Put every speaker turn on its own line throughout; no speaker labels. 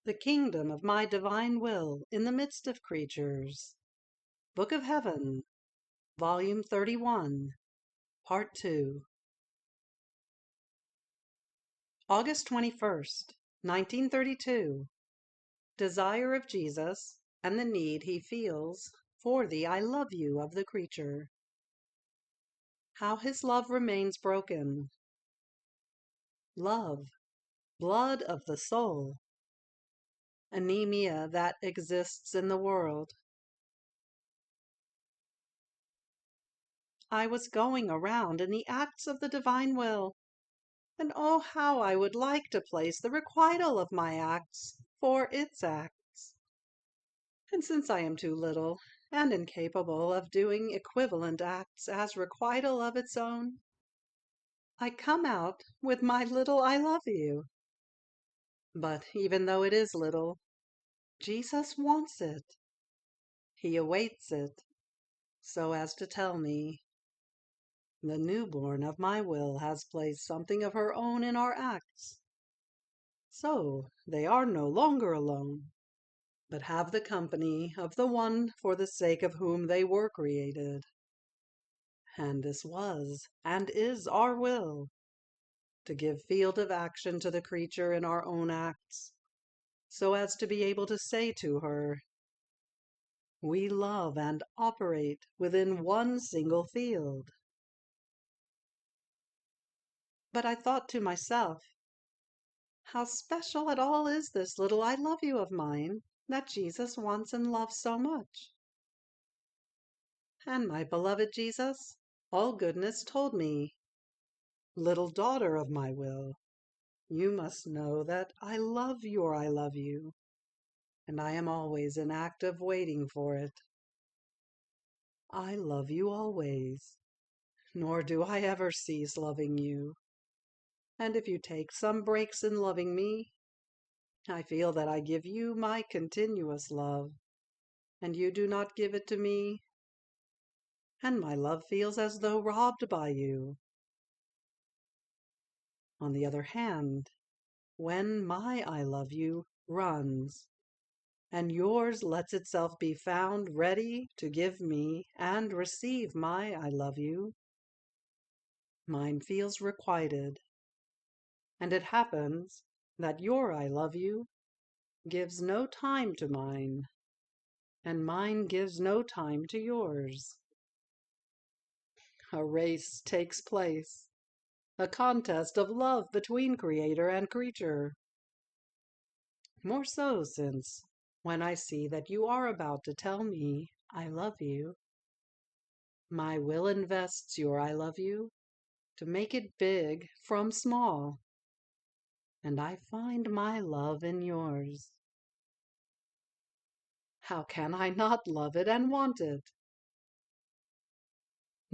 The kingdom of my divine will in the midst of creatures. Book of Heaven, Volume 31, Part 2. August 21st, 1932. Desire of Jesus and the need he feels for the I love you of the creature. How his love remains broken. Love, blood of the soul. Anemia that exists in the world. I was going around in the acts of the divine will, and oh, how I would like to place the requital of my acts for its acts. And since I am too little and incapable of doing equivalent acts as requital of its own, I come out with my little I love you. But even though it is little, Jesus wants it. He awaits it, so as to tell me, the newborn of my will has placed something of her own in our acts. So they are no longer alone, but have the company of the one for the sake of whom they were created. And this was and is our will, to give field of action to the creature in our own acts, so as to be able to say to her, we love and operate within one single field. But I thought to myself, how special at all is this little I love you of mine that Jesus wants and loves so much? And my beloved Jesus, all goodness, told me, little daughter of my will, you must know that I love your I love you, and I am always in active waiting for it. I love you always, nor do I ever cease loving you. And if you take some breaks in loving me, I feel that I give you my continuous love, and you do not give it to me, and my love feels as though robbed by you. On the other hand, when my I love you runs, and yours lets itself be found ready to give me and receive my I love you, mine feels requited, and it happens that your I love you gives no time to mine, and mine gives no time to yours. A race takes place, a contest of love between creator and creature. More so since, when I see that you are about to tell me I love you, my will invests your I love you to make it big from small, and I find my love in yours. How can I not love it and want it?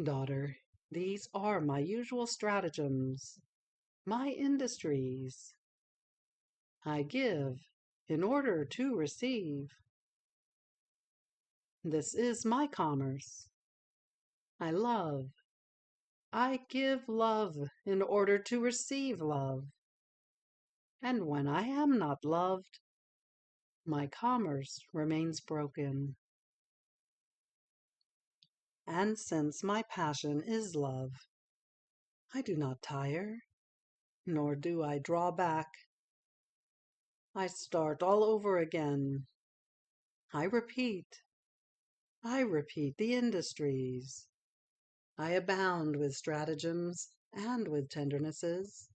Daughter, these are my usual stratagems, my industries. I give in order to receive. This is my commerce. I love. I give love in order to receive love. And when I am not loved, my commerce remains broken. And since my passion is love, I do not tire, nor do I draw back. I start all over again. I repeat the industries. I abound with stratagems and with tendernesses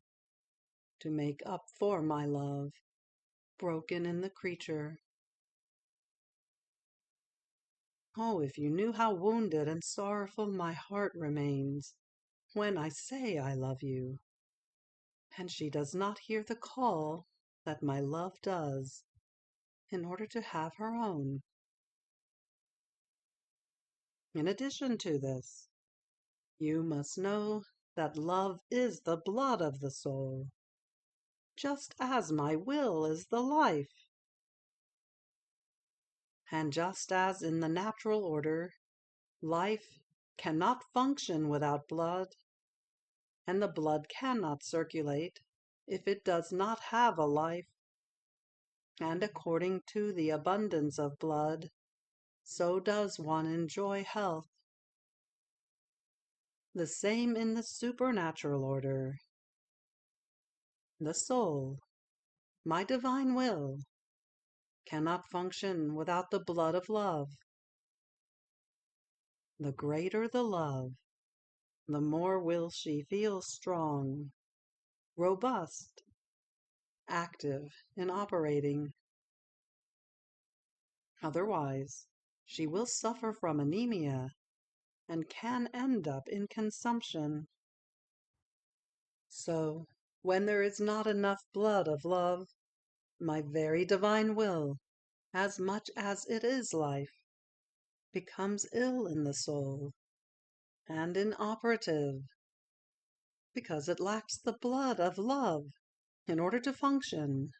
to make up for my love, broken in the creature. Oh, if you knew how wounded and sorrowful my heart remains when I say I love you, and she does not hear the call that my love does in order to have her own. In addition to this, you must know that love is the blood of the soul, just as my will is the life. And just as in the natural order, life cannot function without blood, and the blood cannot circulate if it does not have a life, and according to the abundance of blood, so does one enjoy health. The same in the supernatural order. The soul, my divine will, cannot function without the blood of love. The greater the love, the more will she feel strong, robust, active in operating. Otherwise, she will suffer from anemia and can end up in consumption. So, when there is not enough blood of love, my very divine will, as much as it is life, becomes ill in the soul and inoperative, because it lacks the blood of love in order to function.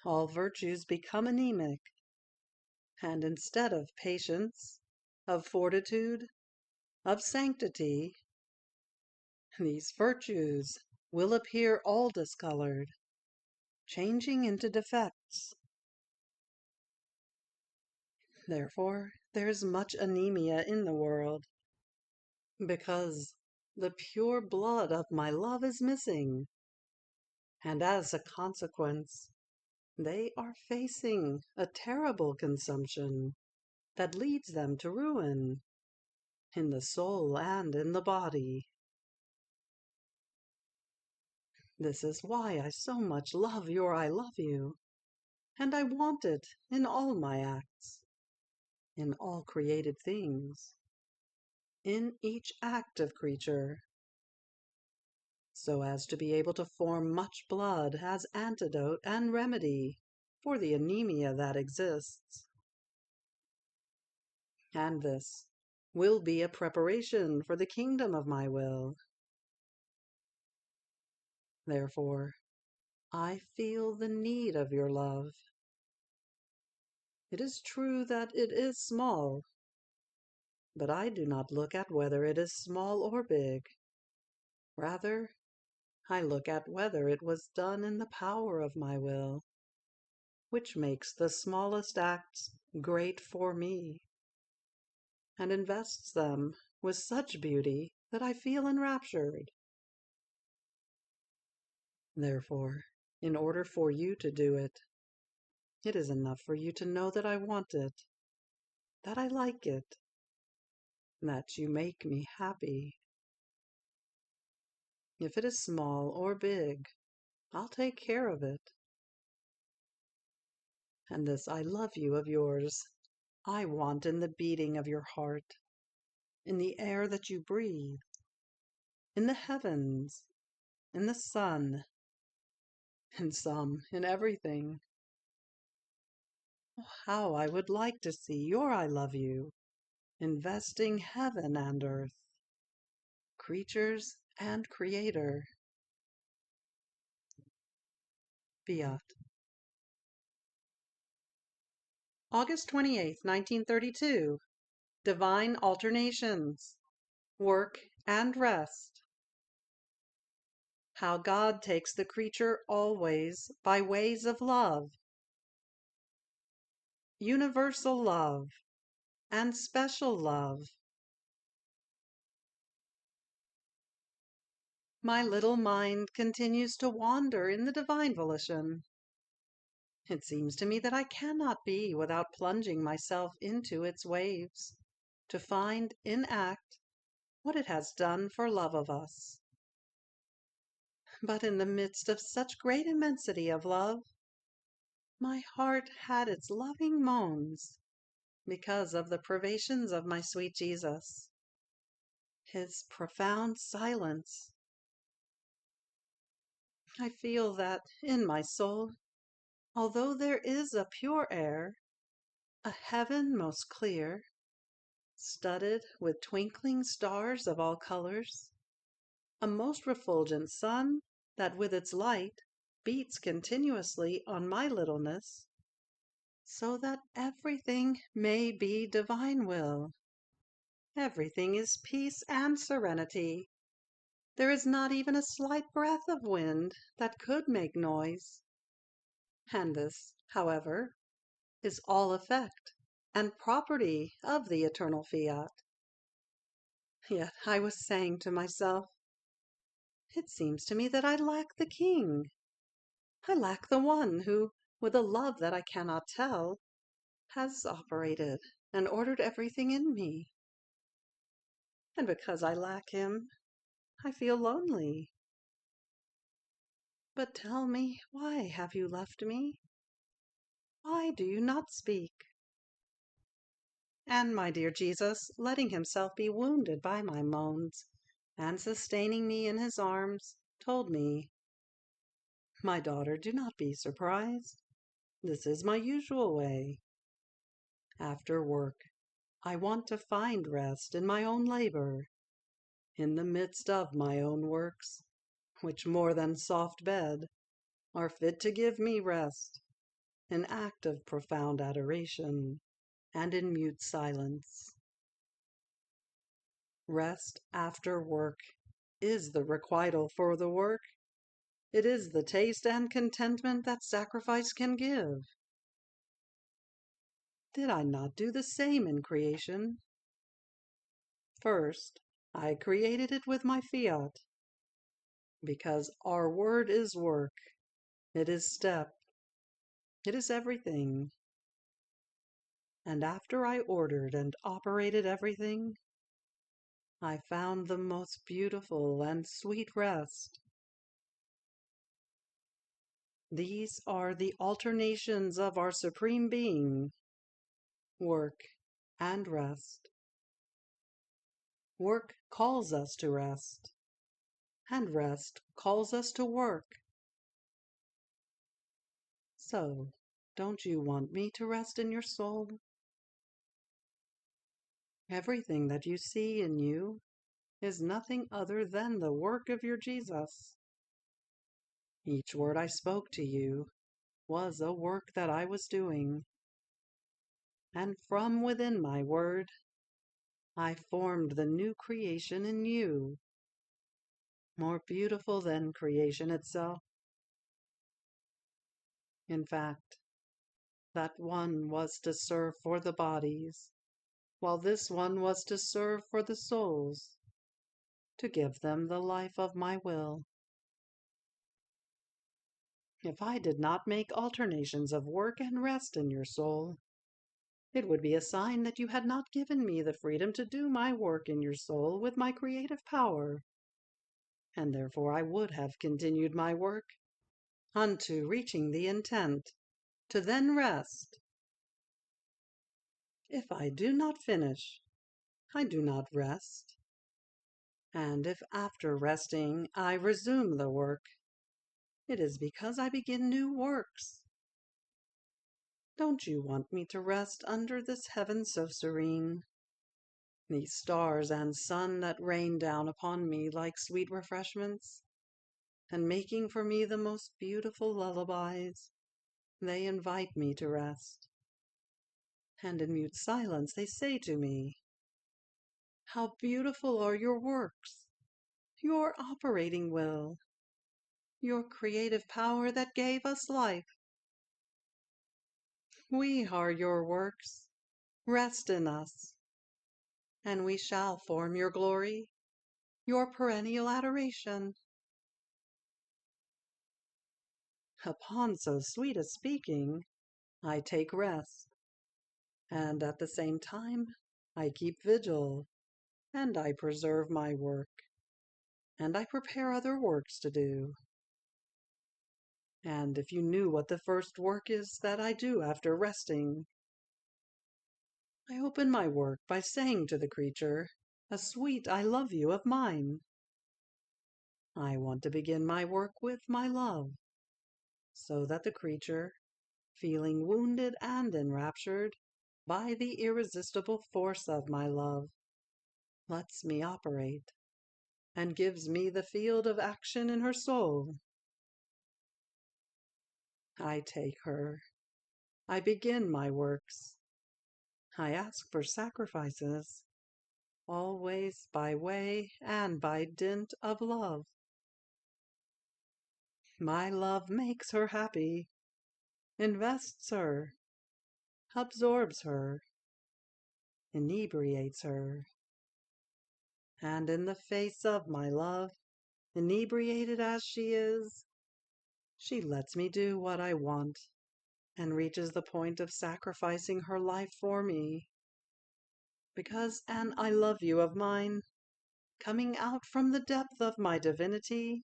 All virtues become anemic, and instead of patience, of fortitude, of sanctity, these virtues will appear all discolored, changing into defects. Therefore, there is much anemia in the world, because the pure blood of my love is missing, and as a consequence, they are facing a terrible consumption that leads them to ruin in the soul and in the body. This is why I so much love your I love you, and I want it in all my acts, in all created things, in each active creature, so as to be able to form much blood as antidote and remedy for the anemia that exists. And this will be a preparation for the kingdom of my will. Therefore, I feel the need of your love. It is true that it is small, but I do not look at whether it is small or big. Rather, I look at whether it was done in the power of my will, which makes the smallest acts great for me, and invests them with such beauty that I feel enraptured. Therefore, in order for you to do it, it is enough for you to know that I want it, that I like it, that you make me happy. If it is small or big, I'll take care of it. And this I love you of yours, I want in the beating of your heart, in the air that you breathe, in the heavens, in the sun, in in everything. Oh, how I would like to see your I love you investing heaven and earth, creatures and creator. Fiat. August 28th, 1932. Divine Alternations. Work and Rest. How God takes the creature always by ways of love. Universal love and special love. My little mind continues to wander in the divine volition. It seems to me that I cannot be without plunging myself into its waves, to find in act what it has done for love of us. But in the midst of such great immensity of love, my heart had its loving moans because of the privations of my sweet Jesus, his profound silence. I feel that in my soul, although there is a pure air, a heaven most clear, studded with twinkling stars of all colors, a most refulgent sun that with its light beats continuously on my littleness, so that everything may be divine will. Everything is peace and serenity. There is not even a slight breath of wind that could make noise. And this, however, is all effect and property of the eternal fiat. Yet I was saying to myself, it seems to me that I lack the king. I lack the one who, with a love that I cannot tell, has operated and ordered everything in me. And because I lack him, I feel lonely. But tell me, why have you left me? Why do you not speak? And my dear Jesus, letting himself be wounded by my moans, and sustaining me in his arms, told me, "My daughter, do not be surprised. This is my usual way. After work, I want to find rest in my own labor, in the midst of my own works, which more than soft bed are fit to give me rest, an act of profound adoration, and in mute silence. Rest after work is the requital for the work. It is the taste and contentment that sacrifice can give. Did I not do the same in creation? First, I created it with my fiat, because our word is work, it is step, it is everything. And after I ordered and operated everything, I found the most beautiful and sweet rest. These are the alternations of our Supreme Being, work and rest. Work calls us to rest, and rest calls us to work. So, don't you want me to rest in your soul? Everything that you see in you is nothing other than the work of your Jesus. Each word I spoke to you was a work that I was doing, and from within my word I formed the new creation in you, more beautiful than creation itself. In fact, that one was to serve for the bodies, while this one was to serve for the souls, to give them the life of my will. If I did not make alternations of work and rest in your soul, it would be a sign that you had not given me the freedom to do my work in your soul with my creative power, and therefore I would have continued my work unto reaching the intent, to then rest. If I do not finish, I do not rest. And if after resting I resume the work, it is because I begin new works. Don't you want me to rest under this heaven so serene? These stars and sun that rain down upon me like sweet refreshments, and making for me the most beautiful lullabies, they invite me to rest. And in mute silence they say to me, "How beautiful are your works, your operating will, your creative power that gave us life. We are your works. Rest in us, and we shall form your glory, your perennial adoration." Upon so sweet a speaking, I take rest, and at the same time I keep vigil, and I preserve my work, and I prepare other works to do. And if you knew what the first work is that I do after resting, I open my work by saying to the creature, a sweet "I love you" of mine. I want to begin my work with my love, so that the creature, feeling wounded and enraptured by the irresistible force of my love, lets me operate, and gives me the field of action in her soul. I take her. I begin my works. I ask for sacrifices, always by way and by dint of love. My love makes her happy. invests her, absorbs her, inebriates her. And in the face of my love, inebriated as she is, she lets me do what I want and reaches the point of sacrificing her life for me. Because an I love you of mine, coming out from the depth of my divinity,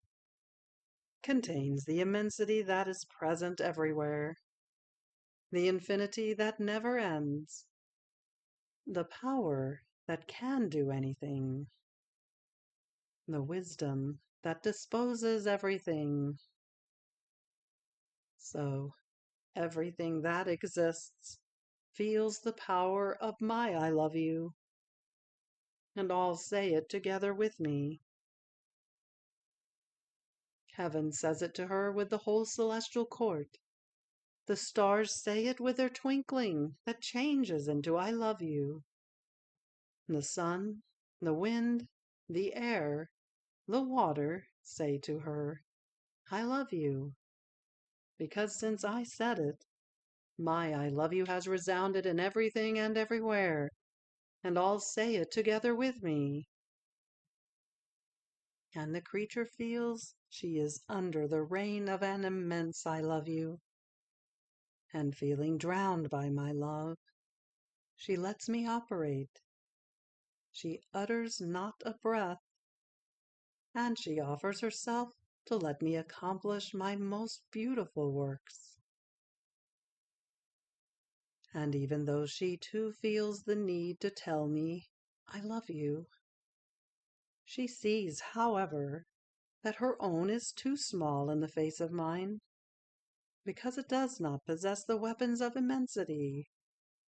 contains the immensity that is present everywhere, the infinity that never ends, the power that can do anything, the wisdom that disposes everything. So everything that exists feels the power of my I love you, and all say it together with me. Heaven says it to her with the whole celestial court. The stars say it with their twinkling that changes into I love you. The sun, the wind, the air, the water say to her, I love you. Because since I said it, my I love you has resounded in everything and everywhere, and all say it together with me. And the creature feels she is under the reign of an immense I love you, and feeling drowned by my love, she lets me operate. She utters not a breath, and she offers herself to let me accomplish my most beautiful works. And even though she too feels the need to tell me, I love you, she sees, however, that her own is too small in the face of mine, because it does not possess the weapons of immensity,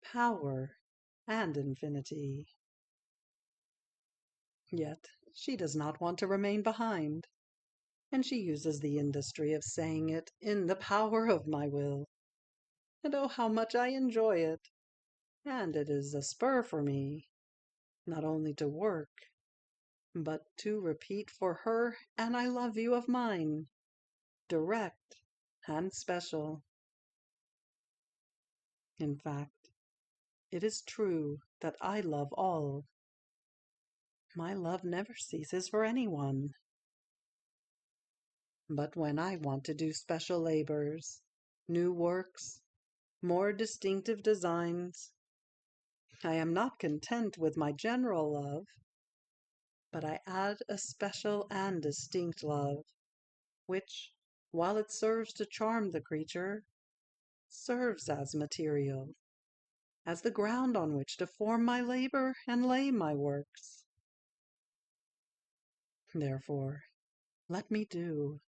power, and infinity. Yet she does not want to remain behind, and she uses the industry of saying it in the power of my will. And oh, how much I enjoy it! And it is a spur for me, not only to work, but to repeat for her an I love you of mine, direct and special. In fact, it is true that I love all. My love never ceases for anyone. But when I want to do special labors, new works, more distinctive designs, I am not content with my general love, but I add a special and distinct love, which, while it serves to charm the creature, serves as material, as the ground on which to form my labor and lay my works. Therefore, let me do.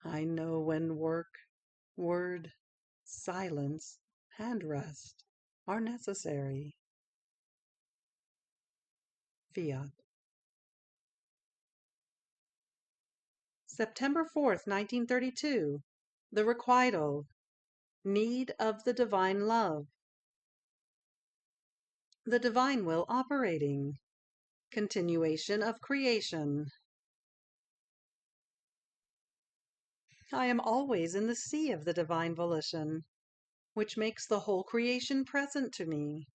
I know when work, word, silence, and rest are necessary. Fiat. September 4th, 1932. The requital. Need of the divine love. The divine will operating. Continuation of creation. I am always in the sea of the divine volition, which makes the whole creation present to me.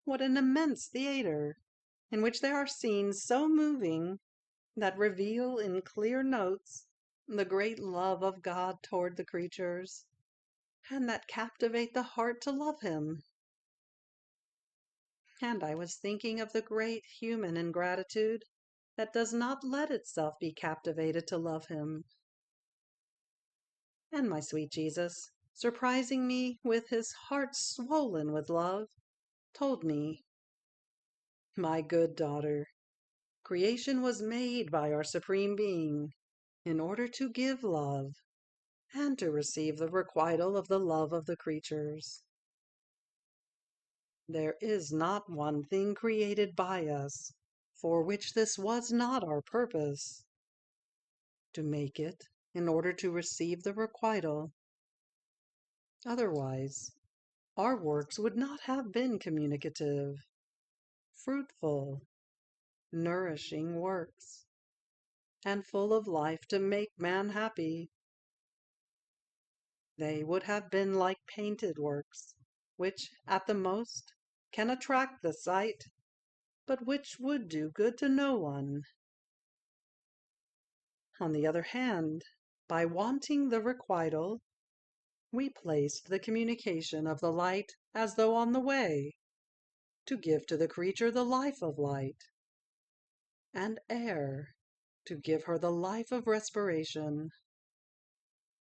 What an immense theatre, in which there are scenes so moving that reveal in clear notes the great love of God toward the creatures, and that captivate the heart to love Him. And I was thinking of the great human ingratitude that does not let itself be captivated to love Him. And my sweet Jesus, surprising me with his heart swollen with love, told me, My good daughter, creation was made by our Supreme Being in order to give love and to receive the requital of the love of the creatures. There is not one thing created by us for which this was not our purpose, to make it in order to receive the requital. Otherwise, our works would not have been communicative, fruitful, nourishing works, and full of life to make man happy. They would have been like painted works, which, at the most, can attract the sight, but which would do good to no one. On the other hand, by wanting the requital, we placed the communication of the light as though on the way, to give to the creature the life of light, and air, to give her the life of respiration,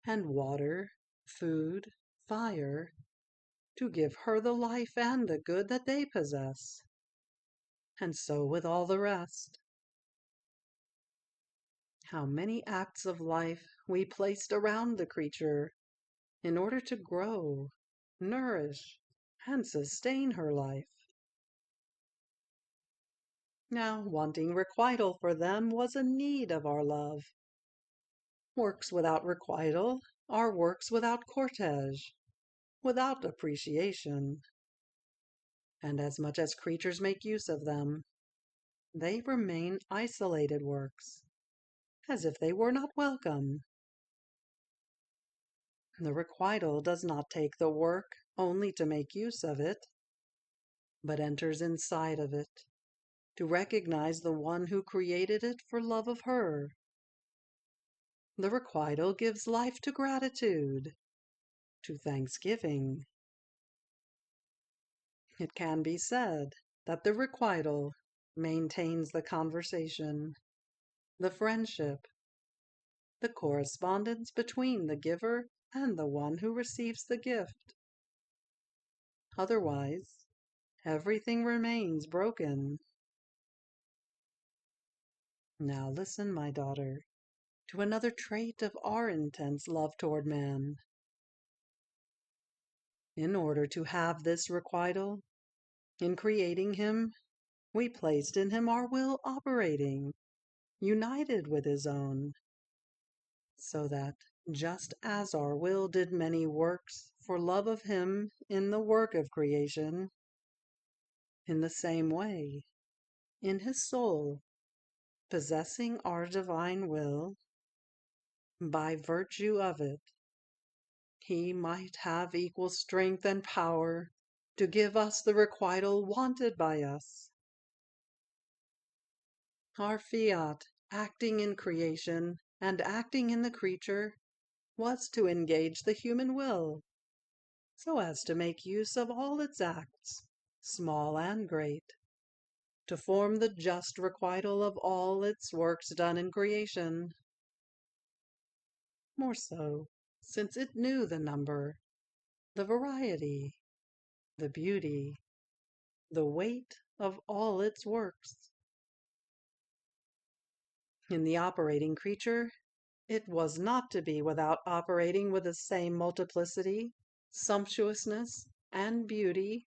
and water, food, fire, to give her the life and the good that they possess, and so with all the rest. How many acts of life we placed around the creature in order to grow, nourish, and sustain her life. Now, wanting requital for them was a need of our love. Works without requital are works without cortege, without appreciation. And as much as creatures make use of them, they remain isolated works, as if they were not welcome. The requital does not take the work only to make use of it, but enters inside of it, to recognize the one who created it for love of her. The requital gives life to gratitude, to thanksgiving. It can be said that the requital maintains the conversation, the friendship, the correspondence between the giver and the one who receives the gift. Otherwise, everything remains broken. Now listen, my daughter, to another trait of our intense love toward man. In order to have this requital, in creating him, we placed in him our will operating, united with his own, so that, just as our will did many works for love of him in the work of creation, in the same way, in his soul, possessing our divine will, by virtue of it, he might have equal strength and power to give us the requital wanted by us. Our fiat, acting in creation and acting in the creature, was to engage the human will, so as to make use of all its acts, small and great, to form the just requital of all its works done in creation. More so, since it knew the number, the variety, the beauty, the weight of all its works. In the operating creature, it was not to be without operating with the same multiplicity, sumptuousness, and beauty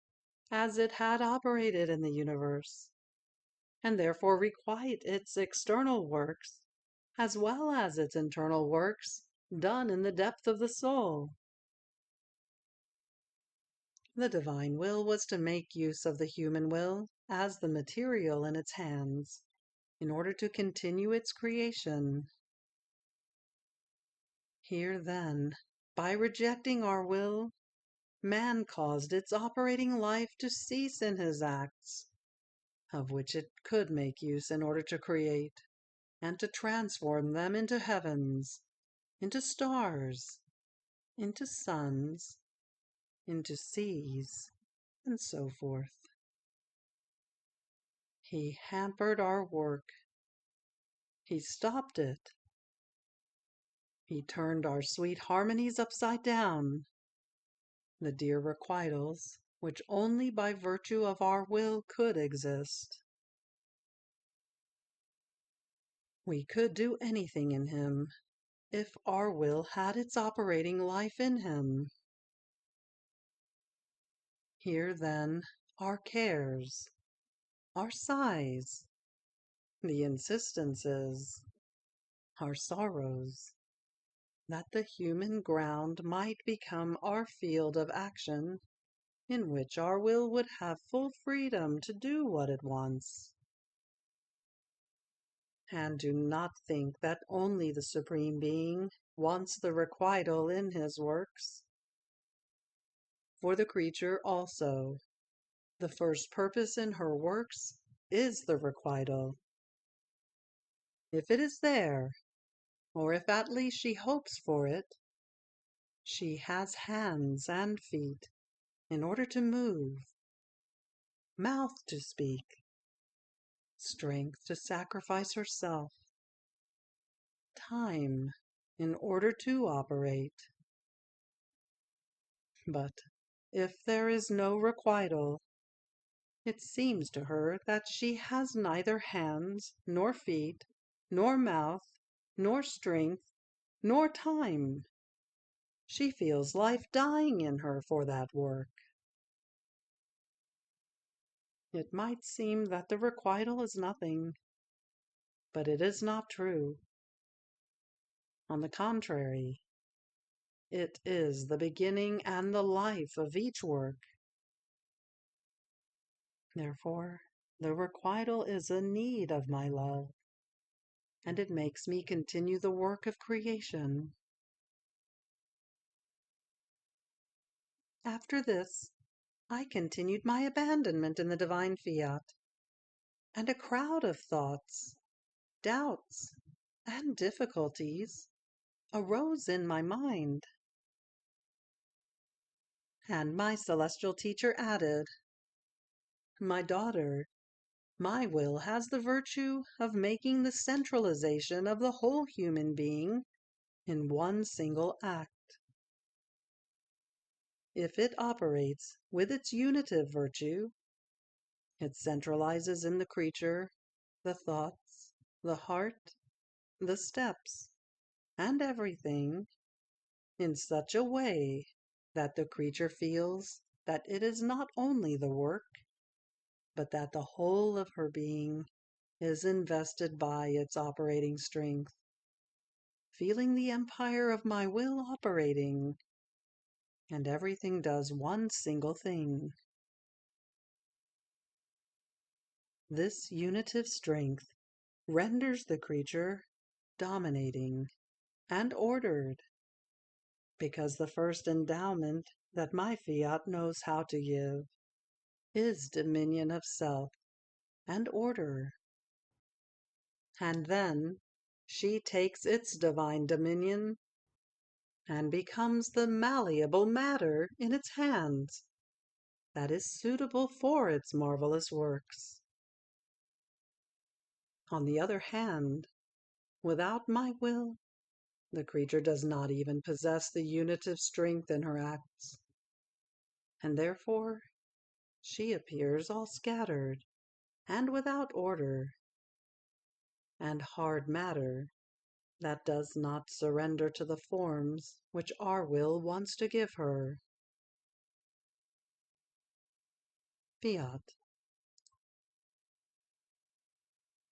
as it had operated in the universe, and therefore requite its external works, as well as its internal works, done in the depth of the soul. The divine will was to make use of the human will as the material in its hands, in order to continue its creation. Here, then, by rejecting our will, man caused its operating life to cease in his acts, of which it could make use in order to create, and to transform them into heavens, into stars, into suns, into seas, and so forth. He hampered our work. He stopped it. He turned our sweet harmonies upside down. The dear requitals, which only by virtue of our will could exist. We could do anything in him, if our will had its operating life in him. Here, then, our cares, our sighs, the insistences, our sorrows, that the human ground might become our field of action, in which our will would have full freedom to do what it wants. And do not think that only the Supreme Being wants the requital in his works. For the creature also, the first purpose in her works is the requital. If it is there, or if at least she hopes for it, she has hands and feet in order to move, mouth to speak, strength to sacrifice herself, time in order to operate. But if there is no requital, it seems to her that she has neither hands, nor feet, nor mouth, nor strength, nor time. She feels life dying in her for that work. It might seem that the requital is nothing, but it is not true. On the contrary, it is the beginning and the life of each work. Therefore, the requital is a need of my love, and it makes me continue the work of creation. After this, I continued my abandonment in the divine fiat, and a crowd of thoughts, doubts, and difficulties arose in my mind. And my celestial teacher added, "My daughter, my will has the virtue of making the centralization of the whole human being in one single act. If it operates with its unitive virtue, it centralizes in the creature the thoughts, the heart, the steps, and everything in such a way that the creature feels that it is not only the work, but that the whole of her being is invested by its operating strength, feeling the empire of my will operating, and everything does one single thing. This unitive strength renders the creature dominating and ordered, because the first endowment that my fiat knows how to give is dominion of self and order. And then she takes its divine dominion and becomes the malleable matter in its hands that is suitable for its marvelous works. On the other hand, without my will, the creature does not even possess the unitive strength in her acts, and therefore she appears all scattered and without order, and hard matter that does not surrender to the forms which our will wants to give her. Fiat.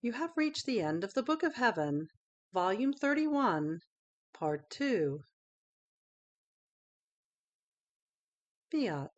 You have reached the end of the Book of Heaven, Volume 31, Part 2. Fiat.